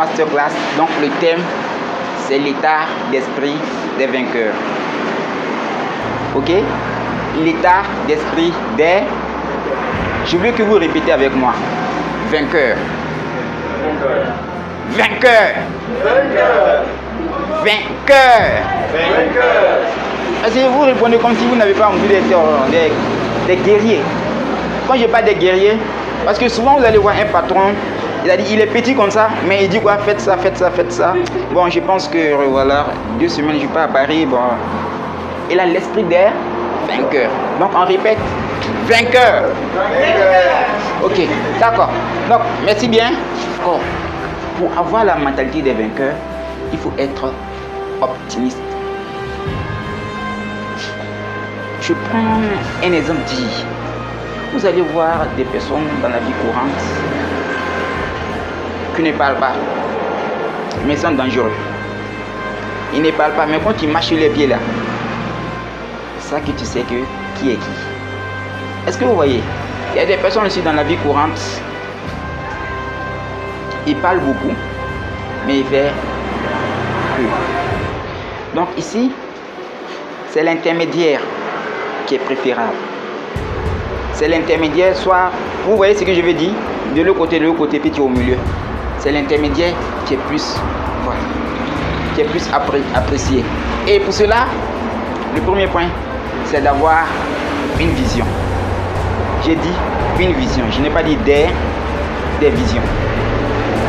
masterclass. Donc le thème, c'est l'état d'esprit des vainqueurs. Ok? L'état d'esprit des... Je veux que vous répétez avec moi. Vainqueur. Vainqueur. Vainqueur. Est-ce que vous répondez comme si vous n'avez pas envie d'être des guerriers? Quand je parle des guerriers, parce que souvent vous allez voir un patron, il a dit il est petit comme ça, mais il dit quoi? Faites ça, faites ça, faites ça. Bon, je pense que voilà, 2 semaines je pars à Paris, bon, il a l'esprit des vainqueurs. Donc on répète, vainqueur. Ok, d'accord. Donc merci bien. Oh, pour avoir la mentalité des vainqueurs, il faut être optimiste. Je prends un exemple dit. Vous allez voir des personnes dans la vie courante qui ne parlent pas, mais sont dangereux. Ils ne parlent pas, mais quand tu marches sur les pieds là, c'est ça que tu sais que qui est qui. Est-ce que vous voyez? Il y a des personnes aussi dans la vie courante, ils parlent beaucoup, mais ils font peu. Donc ici, c'est l'intermédiaire qui est préférable. C'est l'intermédiaire, soit, vous voyez ce que je veux dire, de l'autre côté, puis tu es au milieu. C'est l'intermédiaire qui est plus, voilà, qui est plus apprécié. Et pour cela, le premier point, c'est d'avoir une vision. J'ai dit une vision, je n'ai pas dit des visions.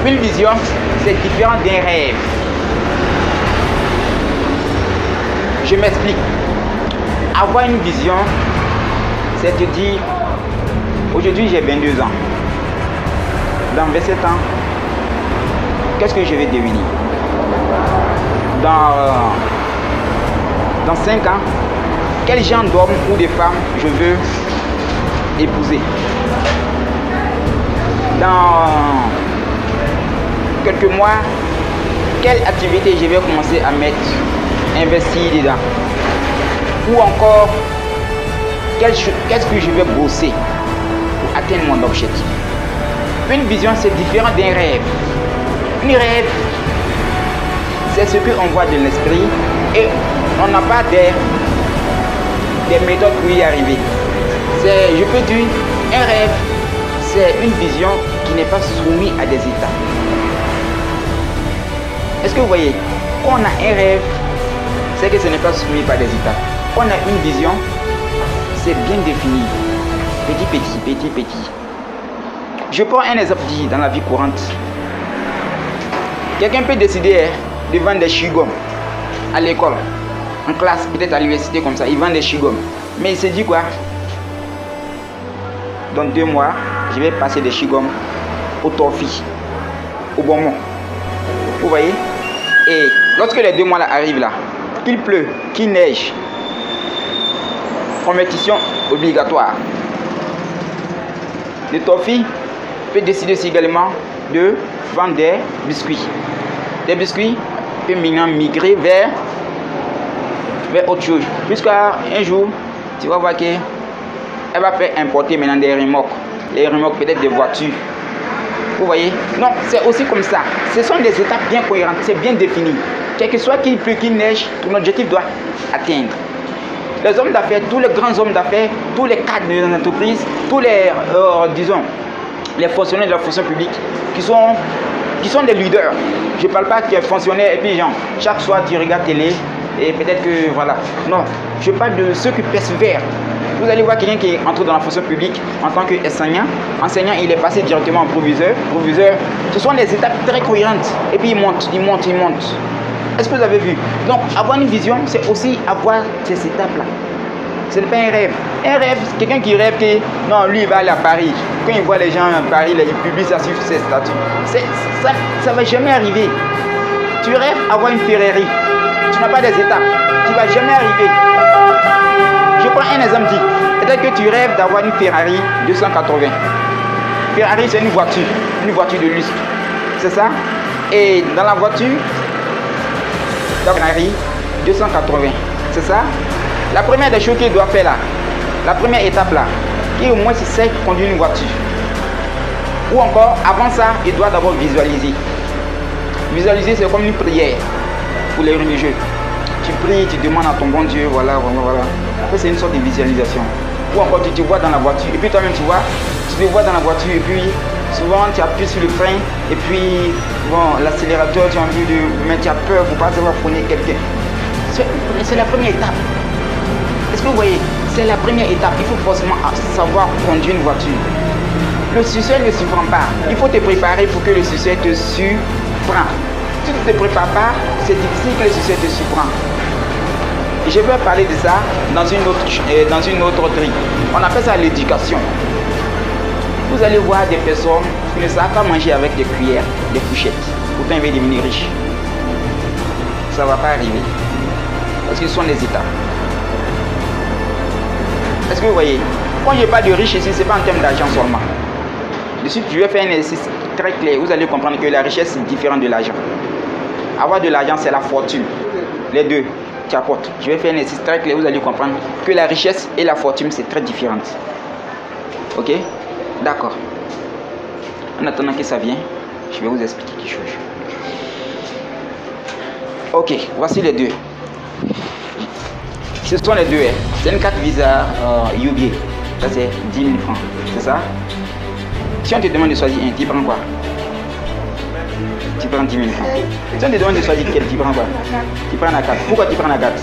Une vision, c'est différent d'un rêve. Je m'explique. Avoir une vision, c'est te dire, aujourd'hui j'ai 22 ans. Dans 27 ans, qu'est-ce que je vais devenir? Dans 5 ans, quel genre d'homme ou de femme je veux épouser? Dans quelques mois, quelle activité je vais commencer à investir dedans? Ou encore, qu'est-ce que je vais bosser pour atteindre mon objectif? Une vision, c'est différent d'un rêve. Un rêve, c'est ce qu'on voit de l'esprit et on n'a pas des méthodes pour y arriver. Je peux dire, un rêve, c'est une vision qui n'est pas soumise à des états. Est-ce que vous voyez? Quand on a un rêve, c'est que ce n'est pas soumis par des états. Quand on a une vision, c'est bien défini. Petit. Je prends un exemple dit dans la vie courante. Quelqu'un peut décider de vendre des chewing-gums à l'école, en classe, peut-être à l'université comme ça. Il vend des chewing-gums. Mais il se dit quoi? Dans 2 mois, je vais passer des chewing-gums au toffee, au bonbon. Vous voyez? Et lorsque les 2 mois là arrivent là, qu'il pleut, qu'il neige, compétition obligatoire. Le toffee peut décider aussi également de vendre des biscuits. Des biscuits peuvent maintenant migrer vers autre chose. Jusqu'à un jour, tu vas voir qu'elle va faire importer maintenant des remorques. Les remorques peut-être des voitures. Vous voyez? Non, c'est aussi comme ça. Ce sont des étapes bien cohérentes, c'est bien défini. Quel que soit qu'il pleut, qu'il neige, ton objectif doit atteindre. Les hommes d'affaires, tous les grands hommes d'affaires, tous les cadres de l'entreprise, tous les, disons, les fonctionnaires de la fonction publique qui sont des leaders. Je ne parle pas qui est fonctionnaire et puis genre, chaque soir tu regardes télé et peut-être que voilà. Non, je parle de ceux qui persévèrent. Vous allez voir quelqu'un qui entre dans la fonction publique en tant qu'enseignant. Enseignant, il est passé directement en proviseur. Proviseur, ce sont des étapes très cohérentes. Et puis il monte. Est-ce que vous avez vu? Donc avoir une vision, c'est aussi avoir ces étapes-là. Ce n'est pas un rêve. Un rêve, c'est quelqu'un qui rêve que non, lui il va aller à Paris. Quand il voit les gens à Paris, il publie ça sur ses statuts. Ça ne va jamais arriver. Tu rêves avoir une Ferrari. Tu n'as pas des étapes. Tu ne vas jamais arriver. Je prends un exemple dit. Peut-être que tu rêves d'avoir une Ferrari 280. Ferrari, c'est une voiture de luxe. C'est ça? Et dans la voiture, la Ferrari 280. C'est ça? La première des choses qu'il doit faire là, la première étape là, qui au moins sait conduire une voiture. Ou encore, avant ça, il doit d'abord visualiser. Visualiser, c'est comme une prière pour les religieux. Tu pries, tu demandes à ton bon Dieu, voilà. C'est une sorte de visualisation. Ou encore tu te vois dans la voiture, et puis toi-même tu te vois dans la voiture, et puis souvent tu appuies sur le frein, et puis bon, l'accélérateur, tu as envie de. Mais tu as peur pour pas savoir freiner quelqu'un. C'est la première étape. Est-ce que vous voyez? C'est la première étape. Il faut forcément savoir conduire une voiture. Le succès ne surprend pas. Il faut te préparer pour que le succès te surprenne. Si tu ne te prépares pas, c'est difficile que le succès te surprenne. Je vais parler de ça dans une autre grille. On appelle ça l'éducation. Vous allez voir des personnes qui ne savent pas manger avec des cuillères, des fourchettes. Pourtant, ils veulent devenir riches. Ça ne va pas arriver. Parce qu'ils sont des étapes. Est-ce que vous voyez? Quand je parle de riche ici, ce n'est pas en termes d'argent seulement. De suite, je vais faire un exercice très clair. Vous allez comprendre que la richesse est différente de l'argent. Avoir de l'argent, c'est la fortune. Les deux qui apportent. Je vais faire un exercice très clair. Vous allez comprendre que la richesse et la fortune, c'est très différent. Ok? D'accord. En attendant que ça vienne, je vais vous expliquer quelque chose. Ok, voici les deux. Ce sont les deux. C'est une carte Visa UBA. Ça, c'est 10 000 francs. C'est ça? Si on te demande de choisir un, tu prends quoi? Tu prends 10 000 francs. Si on te demande de choisir quel, tu prends quoi? Tu prends la carte. Pourquoi tu prends la carte?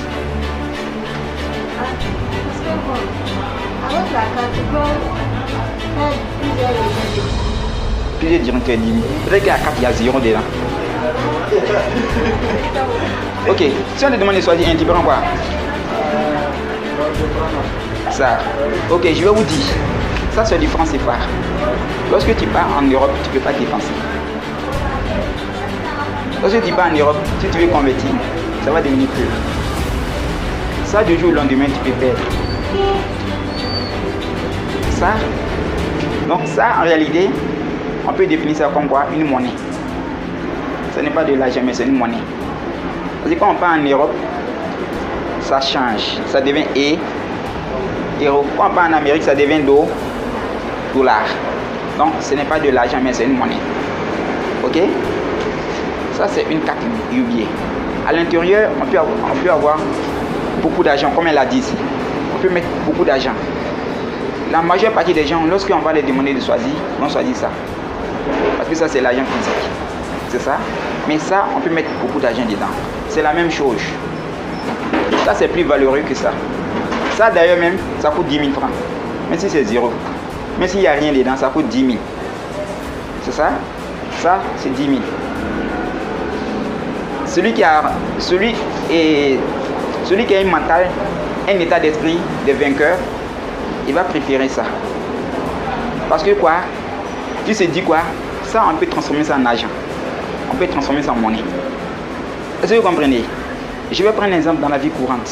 Parce que bon, avec la carte, tu peux faire Plusieurs diront que 10 000. Peut-être que la carte, il y a 0 dedans. Ok, si on te demande de choisir un, tu prends quoi? Ça. Ok, je vais vous dire. Ça, c'est du franc CFA. Lorsque tu pars en Europe, tu ne peux pas dépenser. Lorsque tu pars en Europe, si tu veux convertir, ça va devenir plus. Ça, du jour au lendemain, tu peux perdre. Ça, donc ça, en réalité, on peut définir ça comme quoi? Une monnaie. Ce n'est pas de l'argent, mais c'est une monnaie. Parce que quand on part en Europe, ça change. Ça devient euro. Quand on part en Amérique, ça devient dollar. Donc, ce n'est pas de l'argent, mais c'est une monnaie. Ok? Ça, c'est une carte UBA. À l'intérieur, on peut avoir beaucoup d'argent, comme elle a dit ici. On peut mettre beaucoup d'argent. La majeure partie des gens, lorsqu'on va les demander de choisir, vont choisir ça. Parce que ça, c'est l'argent physique. C'est ça? Mais ça, on peut mettre beaucoup d'argent dedans. C'est la même chose. Ça, c'est plus valeureux que ça. Ça, d'ailleurs, même, ça coûte 10 000 francs. Même si c'est 0. Même s'il n'y a rien dedans, ça coûte 10 000. C'est ça? Ça, c'est 10 000. Celui qui a un mental, un état d'esprit de vainqueur, il va préférer ça. Parce que quoi? Tu se dis quoi? Ça, on peut transformer ça en argent. On peut transformer ça en monnaie. Est-ce que vous comprenez? Je vais prendre un exemple dans la vie courante.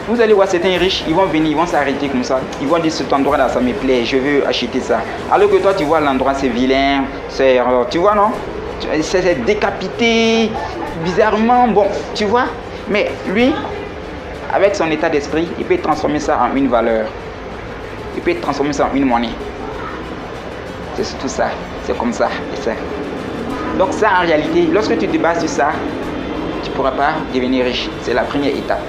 Vous allez voir certains riches, ils vont venir, ils vont s'arrêter comme ça. Ils vont dire cet endroit-là, ça me plaît, je veux acheter ça. Alors que toi, tu vois l'endroit, c'est vilain, c'est... Tu vois, non? C'est décapité, bizarrement, bon, tu vois? Mais lui, avec son état d'esprit, il peut transformer ça en une valeur. Il peut transformer ça en une monnaie. C'est surtout ça. C'est comme ça. Et ça. Donc ça, en réalité, lorsque tu te bases sur ça, tu ne pourras pas devenir riche. C'est la première étape.